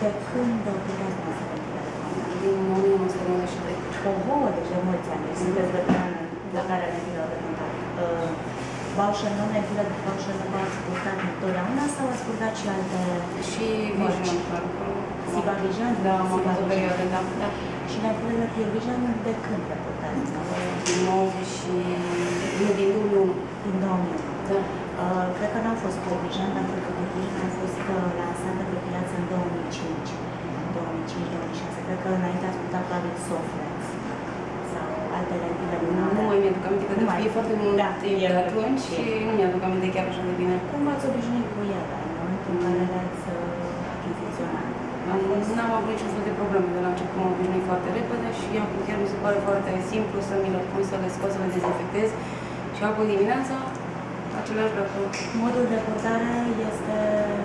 De când puteți să ventilele? Din 1992. Oho, deci de mulți ani. Sunteți de care ventilele de contact. Baușă nu, ventilă de baușă nu v-ați purtat întotdeauna sau ați purtat și alte Și Vision, clar. Siba Vision? Da, am avut o perioadă, da. Și ventilele Pure Vision de când le purtați? Din 90 și... Nu, din 2001. Din 2001. Da. Cred că n-au fost Pure Vision, pentru că Pure Vision a fost lansată pe piață în 2005. 2005-2006. Cred că înainte ați purtat probabil Soflex sau alte lentile lunare. Nu mai mi-aduc aminte, că e foarte mult timp de atunci și nu mi-aduc aminte chiar așa de bine. Cum v-ați obișnuit cu ele în momentul în care le-ați achiziționat? N-am avut niciun fel de probleme de la început, m-am obișnuit foarte repede și acum chiar mi se pare foarte simplu să mi le pun, să le scot, să le dezinfectez și apoi dimineața același lucru. Modul de purtare este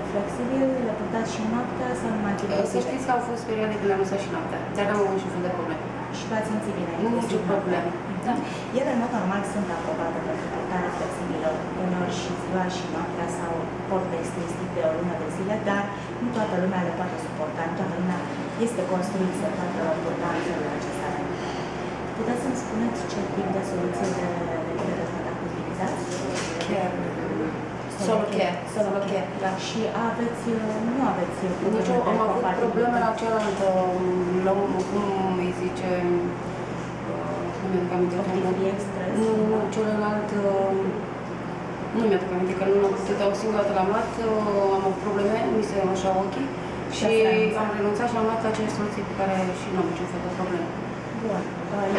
flexibil, le purtați și noaptea sau numai timpul? Să știți că au fost perioade când am lăsat și noaptea, dar n-am avut niciun fel de probleme. Și v-ați simțit bine? Nu nicio problemă. Da. Ele, în mod normal, sunt aprobate pentru purtare flexibilă, uneori și ziua și noaptea sau port extensiv de o lună de zile, dar nu toată lumea le poate suporta, nu toată lumea este construit să poată purta în felul acesta. Puteți să-mi spuneți ce tip de soluție de contact utilizați? Care. Solo care, da. Și nu aveți nici am avut probleme la cealaltă, cum îi zice, nu mi-aduc aminte. Nu, celălalt, nu mi-aduc aminte că nu am putut, o singură dată l-am luat, am avut probleme, mi se așa ochii și am renunțat și am luat acele soluții pe care și nu am niciun fel de probleme. Bun.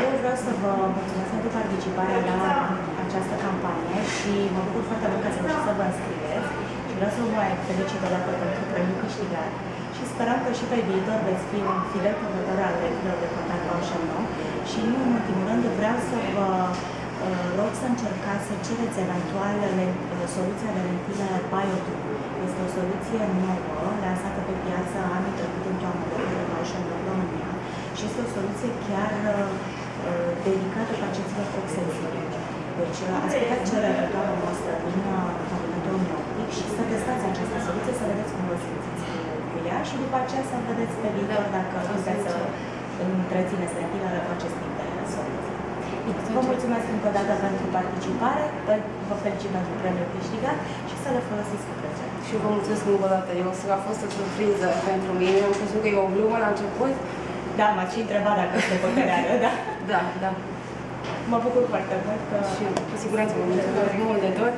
Eu vreau să vă mulțumesc pentru participarea la această campanie și mă bucur foarte mult că ați reușit să vă înscrieți și vreau să vă mai felicit o dată pentru premiul câștigat și sperăm că și pe viitor veți fi un fidel purtător al lentilor de contact Bausch & Lomb și nu în ultimul rând vreau să vă rog să încercați să cereți eventual soluția de lentile Bio2. Este o soluție nouă, lansată pe piață anul trecut în toamnă de Bausch & Lomb România și este o soluție chiar dedicată pacienților ochi-sensibili. Deci ați putea cere eventual o noastră din cabinetul meu optic și să testați această soluție, să vedeți cum vă simțiți cu ea și după aceea să vedeți pe viitor dacă puteți să întrețineți lentilele cu acest tip de soluție. Vă mulțumesc încă o dată pentru participare, vă felicit pentru premiul câștigat și să le folosiți cu plăcere. Și vă mulțumesc încă o dată, a fost o surpriză pentru mine, am crezut că e o glumă la început. Da, m-ați și întrebat dacă este păcăreală, da? Da. Mă bucur foarte mult că... Și cu siguranță mă mulțumesc mult de tot.